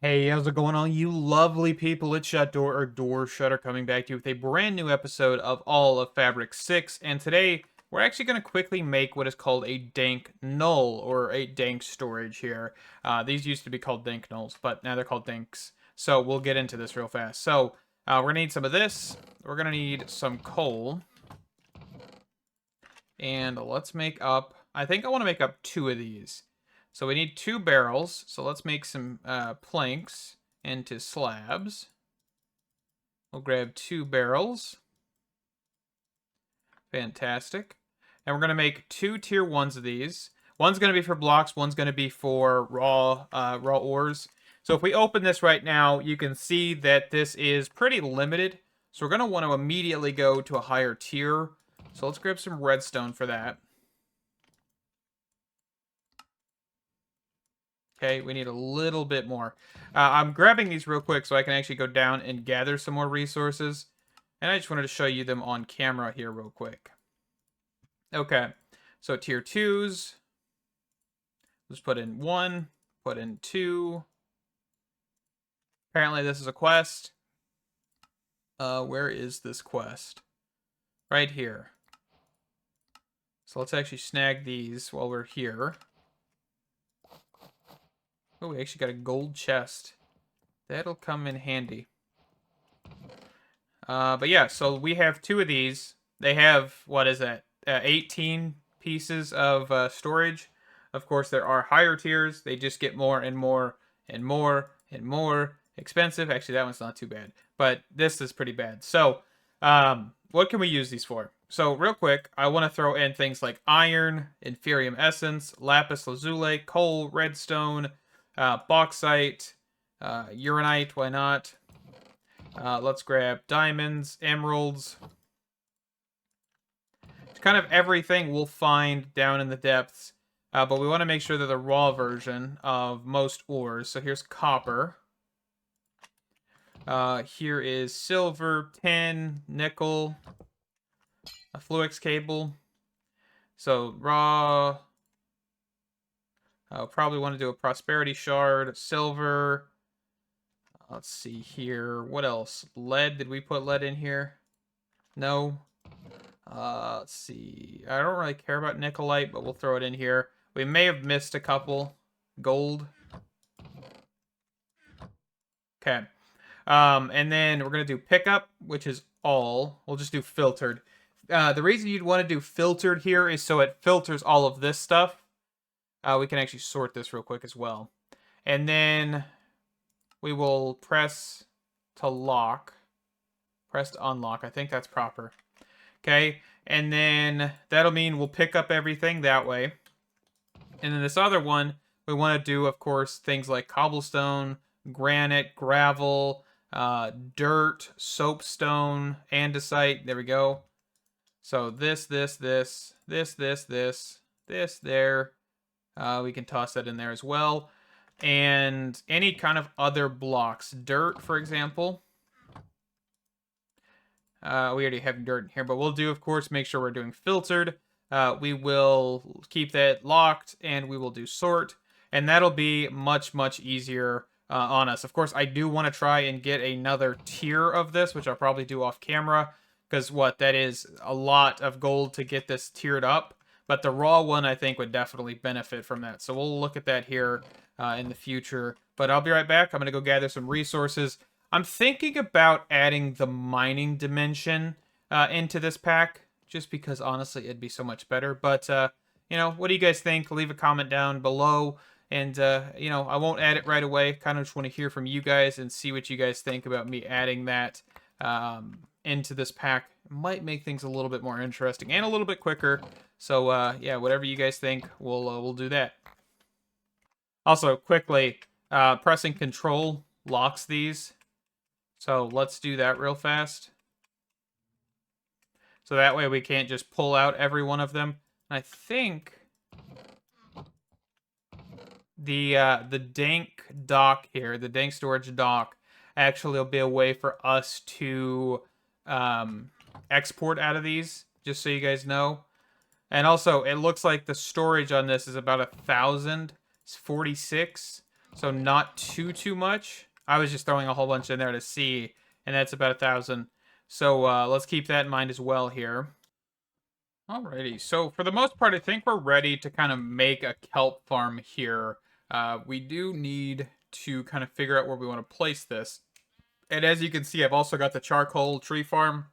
Hey, how's it going on, you lovely people? It's Doorshutter coming back to you with a brand new episode of All of Fabric 6, and today we're actually going to quickly make what is called a dank null, or a dank storage here. These used to be called dank nulls, but now they're called danks. So we'll get into this real fast. So we're going to need some of this. We're going to need some coal. And let's make up, I think I want to make up 2 of these. So we need 2 barrels. So let's make some planks into slabs. We'll grab 2 barrels. Fantastic. And we're going to make 2 tier 1s of these. One's going to be for blocks, one's going to be for raw ores. So if we open this right now, you can see that this is pretty limited. So we're going to want to immediately go to a higher tier. So let's grab some redstone for that. Okay, we need a little bit more. I'm grabbing these real quick so I can actually go down and gather some more resources. And I just wanted to show you them on camera here real quick. Okay, so tier 2s. Let's put in 1, put in 2. Apparently this is a quest. Where is this quest? Right here. So let's actually snag these while we're here. Oh, we actually got a gold chest. That'll come in handy. But yeah, so we have 2 of these. They have, what is that, 18 pieces of storage. Of course, there are higher tiers. They just get more and more and more and more expensive. Actually, that one's not too bad. But this is pretty bad. So, what can we use these for? So, real quick, I want to throw in things like iron, inferium essence, lapis lazuli, coal, redstone, bauxite, uranite, why not? Let's grab diamonds, emeralds. It's kind of everything we'll find down in the depths. But we want to make sure they're the raw version of most ores. So here's copper. Here is silver, tin, nickel, a fluix cable. So raw. I'll probably want to do a prosperity shard, silver. Let's see here. What else? Lead. Did we put lead in here? No. Let's see. I don't really care about nickelite, but we'll throw it in here. We may have missed a couple. Gold. Okay. And then we're going to do pickup, which is all. We'll just do filtered. The reason you'd want to do filtered here is so it filters all of this stuff. We can actually sort this real quick as well. And then we will press to lock. Press to unlock. I think that's proper. Okay, and then that'll mean we'll pick up everything that way. And then this other one, we want to do, of course, things like cobblestone, granite, gravel, dirt, soapstone, andesite. There we go. So this, this there. We can toss that in there as well. And any kind of other blocks. Dirt, for example. We already have dirt in here, but we'll do, of course, make sure we're doing filtered. We will keep that locked, and we will do sort. And that'll be much, much easier on us. Of course, I do want to try and get another tier of this, which I'll probably do off camera. Because that is a lot of gold to get this tiered up. But the raw one, I think, would definitely benefit from that. So we'll look at that here in the future. But I'll be right back. I'm going to go gather some resources. I'm thinking about adding the mining dimension into this pack, just because, honestly, it'd be so much better. But, you know, what do you guys think? Leave a comment down below. And, you know, I won't add it right away. Kind of just want to hear from you guys and see what you guys think about me adding that into this pack. It might make things a little bit more interesting and a little bit quicker. So, yeah, whatever you guys think, we'll do that. Also, quickly, pressing Control locks these. So let's do that real fast. So that way we can't just pull out every one of them. I think the Dank dock here, the Dank Storage dock, actually will be a way for us to export out of these, just so you guys know. And also, it looks like the storage on this is about 1,000. It's 46. So not too much. I was just throwing a whole bunch in there to see, and that's about 1,000. So let's keep that in mind as well here. Alrighty, so for the most part, I think we're ready to kind of make a kelp farm here. We do need to kind of figure out where we want to place this. And as you can see, I've also got the charcoal tree farm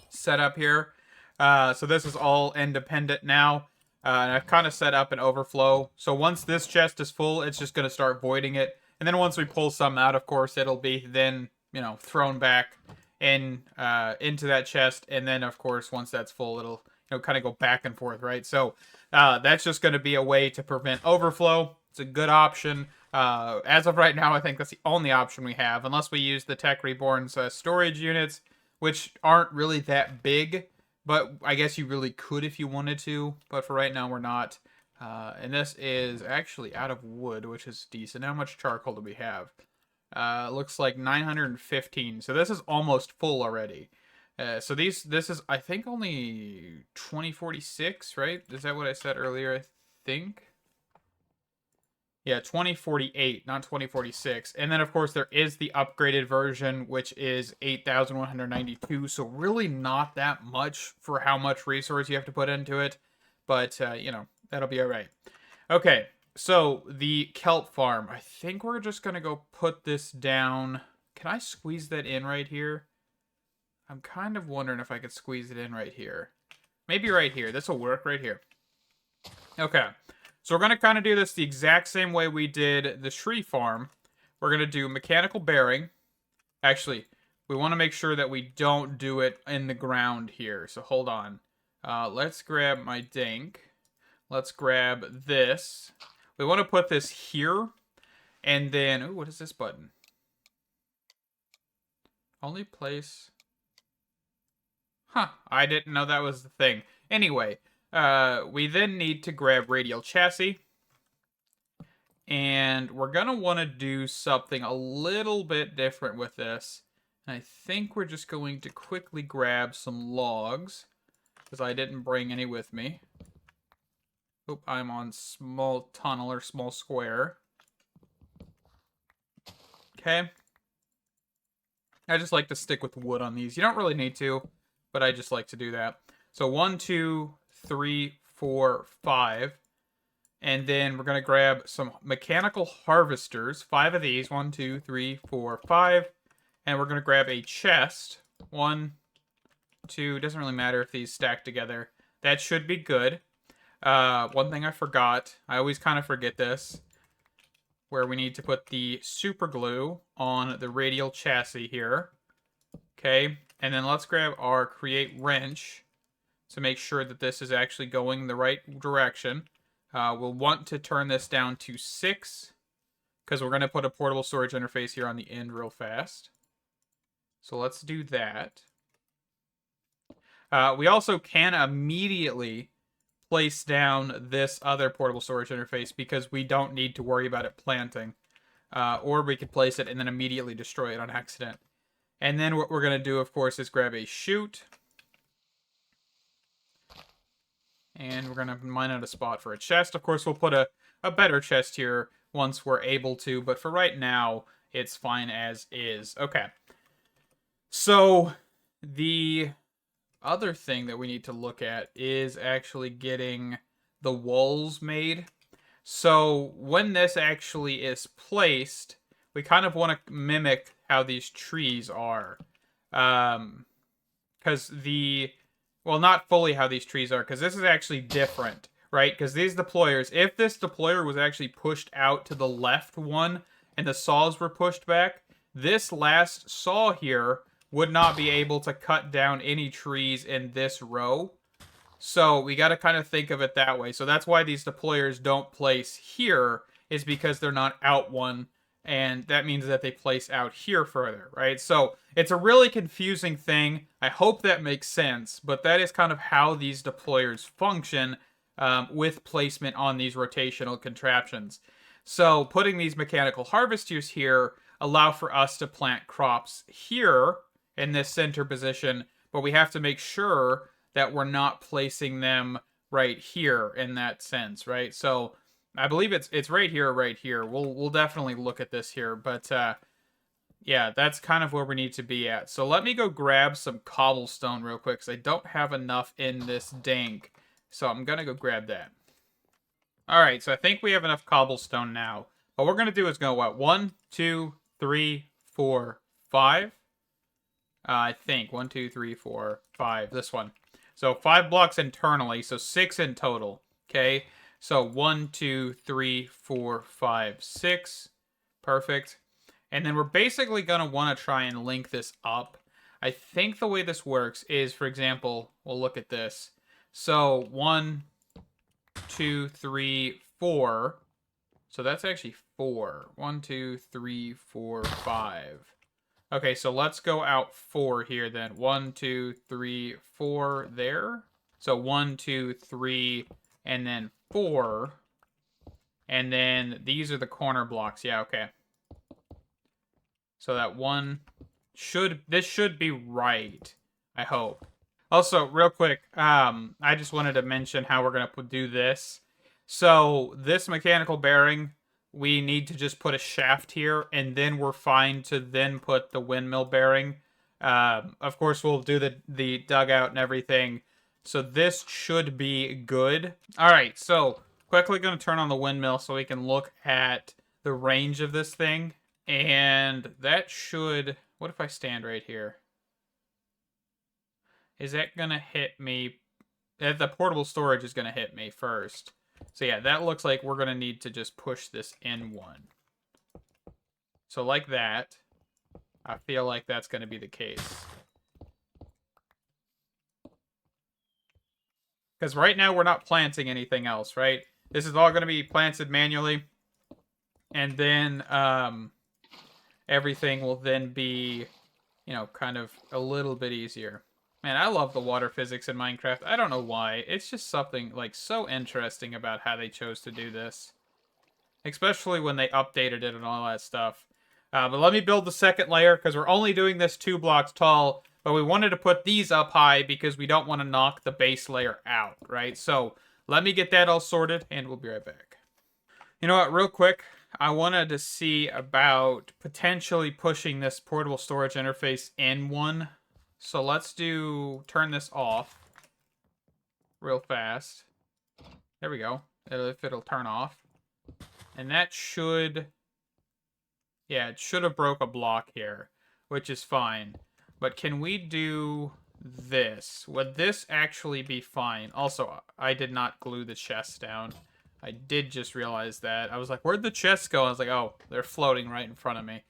set up here. So this is all independent now. And I've kind of set up an overflow. So once this chest is full, it's just going to start voiding it. And then once we pull some out, of course, it'll be then, you know, thrown back in into that chest. And then, of course, once that's full, it'll, you know, kind of go back and forth, right? So that's just going to be a way to prevent overflow. It's a good option. As of right now, I think that's the only option we have, unless we use the Tech Reborn's storage units, which aren't really that big, but I guess you really could if you wanted to, but for right now, we're not. And this is actually out of wood, which is decent. How much charcoal do we have? Looks like 915, so this is almost full already. So this is, I think, only 2046, right? Is that what I said earlier, I think? Yeah, 2048, not 2046. And then, of course, there is the upgraded version, which is 8,192. So really not that much for how much resource you have to put into it. But, you know, that'll be all right. Okay, so the kelp farm. I think we're just going to go put this down. Can I squeeze that in right here? I'm kind of wondering if I could squeeze it in right here. Maybe right here. This will work right here. Okay. So we're going to kind of do this the exact same way we did the tree farm. We're going to do mechanical bearing. Actually, we want to make sure that we don't do it in the ground here. So hold on. Let's grab my dank. Let's grab this. We want to put this here. And then, ooh, what is this button? Only place. Huh, I didn't know that was the thing. Anyway. We then need to grab radial chassis. And we're going to want to do something a little bit different with this. And I think we're just going to quickly grab some logs, because I didn't bring any with me. Oop, I'm on small tunnel or small square. Okay. I just like to stick with wood on these. You don't really need to, but I just like to do that. So 1, 2, 3, 4, 5. And then we're going to grab some mechanical harvesters. 5 of these. 1, 2, 3, 4, 5. And we're going to grab a chest. 1, 2. Doesn't really matter if these stack together. That should be good. One thing I forgot. I always kind of forget this. Where we need to put the super glue on the radial chassis here. Okay. And then let's grab our create wrench to make sure that this is actually going the right direction. We'll want to turn this down to 6 because we're going to put a portable storage interface here on the end real fast. So let's do that. We also can immediately place down this other portable storage interface because we don't need to worry about it planting. Or we could place it and then immediately destroy it on accident. And then what we're going to do, of course, is grab a chute. And we're going to mine out a spot for a chest. Of course, we'll put a better chest here once we're able to. But for right now, it's fine as is. Okay. So, the other thing that we need to look at is actually getting the walls made. So, when this actually is placed, we kind of want to mimic how these trees are. Because the... Well, not fully how these trees are, because this is actually different, right? Because these deployers, if this deployer was actually pushed out to the left one, and the saws were pushed back, this last saw here would not be able to cut down any trees in this row. So we got to kind of think of it that way. So that's why these deployers don't place here, is because they're not out one, and that means that they place out here further, right? So it's a really confusing thing. I hope that makes sense, but that is kind of how these deployers function with placement on these rotational contraptions. So putting these mechanical harvesters here allow for us to plant crops here in this center position, but we have to make sure that we're not placing them right here in that sense, right? So I believe it's right here or right here. We'll definitely look at this here, but yeah, that's kind of where we need to be at. So let me go grab some cobblestone real quick, because I don't have enough in this dank. So I'm gonna go grab that. Alright, so I think we have enough cobblestone now. What we're gonna do is go, what, 1, 2, 3, 4, 5? I think 1, 2, 3, 4, 5. This one. So 5 blocks internally, so 6 in total. Okay, so 1, 2, 3, 4, 5, 6. Perfect. And then we're basically gonna want to try and link this up. I think the way this works is, for example, we'll look at this. So 1, 2, 3, 4. So that's actually 4. 1, 2, 3, 4, 5. Okay, so let's go out 4 here then. 1, 2, 3, 4 there. So 1, 2, 3, and then 4. And then these are the corner blocks. Yeah, okay. So that one this should be right, I hope. Also, real quick, I just wanted to mention how we're going to do this. So this mechanical bearing, we need to just put a shaft here, and then we're fine to then put the windmill bearing. Of course, we'll do the dugout and everything. So this should be good. All right, so quickly going to turn on the windmill so we can look at the range of this thing. And that should... What if I stand right here? Is that going to hit me? The portable storage is going to hit me first. So yeah, that looks like we're going to need to just push this in one. So like that. I feel like that's going to be the case. Because right now we're not planting anything else, right? This is all going to be planted manually. And then everything will then be, you know, kind of a little bit easier. Man, I love the water physics in Minecraft. I don't know why. It's just something, like, so interesting about how they chose to do this. Especially when they updated it and all that stuff. But let me build the second layer, because we're only doing this 2 blocks tall. But we wanted to put these up high because we don't want to knock the base layer out, right? So let me get that all sorted, and we'll be right back. You know what, real quick, I wanted to see about potentially pushing this portable storage interface in one. So let's turn this off real fast. There we go. If it'll turn off. And that should... Yeah, it should have broke a block here, which is fine. But can we do this? Would this actually be fine? Also, I did not glue the chests down. I did just realize that. I was like, where'd the chests go? I was like, oh, they're floating right in front of me.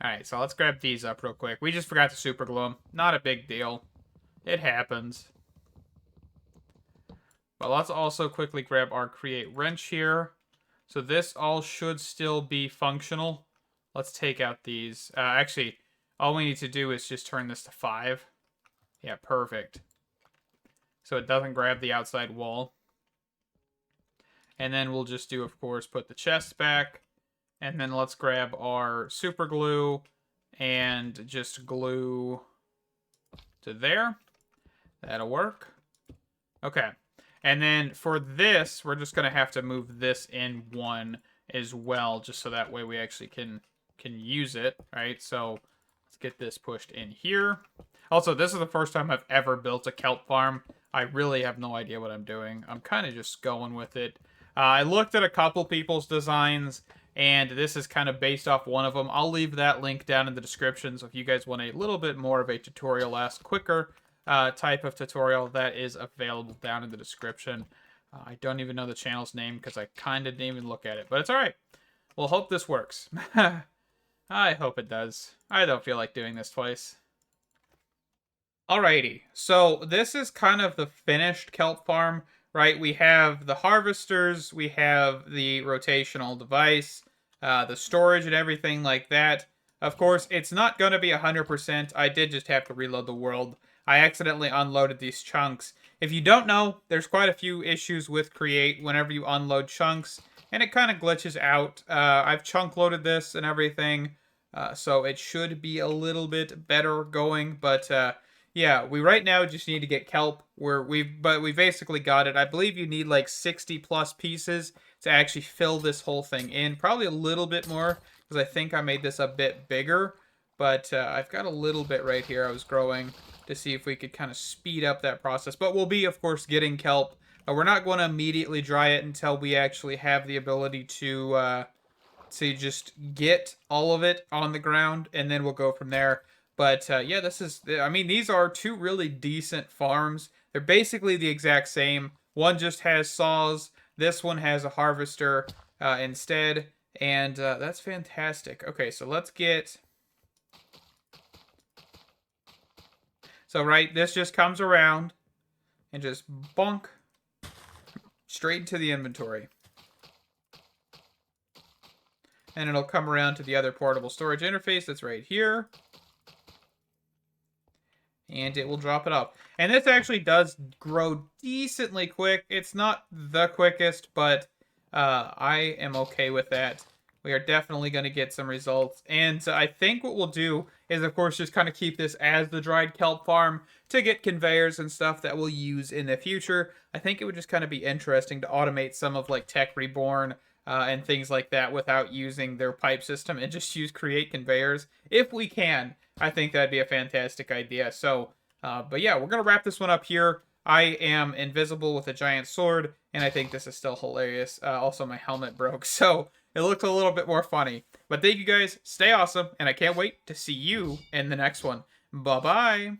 Alright, so let's grab these up real quick. We just forgot to super glue them. Not a big deal. It happens. But let's also quickly grab our Create Wrench here. So this all should still be functional. Let's take out these. Actually, all we need to do is just turn this to 5. Yeah, perfect. So it doesn't grab the outside wall. And then we'll just do, of course, put the chest back. And then let's grab our super glue and just glue to there. That'll work. Okay. And then for this, we're just going to have to move this in one as well, just so that way we actually can use it, right? So let's get this pushed in here. Also, this is the first time I've ever built a kelp farm. I really have no idea what I'm doing. I'm kind of just going with it. I looked at a couple people's designs, and this is kind of based off one of them. I'll leave that link down in the description, so if you guys want a little bit more of a tutorial-esque, quicker type of tutorial, that is available down in the description. I don't even know the channel's name because I kind of didn't even look at it, but it's alright. We'll hope this works. I hope it does. I don't feel like doing this twice. Alrighty, so this is kind of the finished kelp farm, right? We have the harvesters, we have the rotational device, the storage and everything like that. Of course, it's not going to be 100%. I did just have to reload the world. I accidentally unloaded these chunks. If you don't know, there's quite a few issues with Create whenever you unload chunks, and it kind of glitches out. I've chunk loaded this and everything, so it should be a little bit better going, but yeah, we right now just need to get kelp. But we basically got it. I believe you need like 60 plus pieces to actually fill this whole thing in. Probably a little bit more, because I think I made this a bit bigger. But I've got a little bit right here I was growing to see if we could kind of speed up that process. But we'll be, of course, getting kelp. We're not going to immediately dry it until we actually have the ability to just get all of it on the ground, and then we'll go from there. But yeah, this is, I mean, these are two really decent farms. They're basically the exact same. One just has saws. This one has a harvester instead. And that's fantastic. Okay, so let's get... So, right, this just comes around and just bonk straight into the inventory. And it'll come around to the other portable storage interface that's right here. And it will drop it off. And this actually does grow decently quick. It's not the quickest, but I am okay with that. We are definitely going to get some results. And I think what we'll do is, of course, just kind of keep this as the dried kelp farm to get conveyors and stuff that we'll use in the future. I think it would just kind of be interesting to automate some of like Tech Reborn and things like that without using their pipe system, and just use Create conveyors if we can. I think that'd be a fantastic idea. So, but yeah, we're going to wrap this one up here. I am invisible with a giant sword, and I think this is still hilarious. Also, my helmet broke, so it looked a little bit more funny. But thank you guys, stay awesome, and I can't wait to see you in the next one. Bye-bye!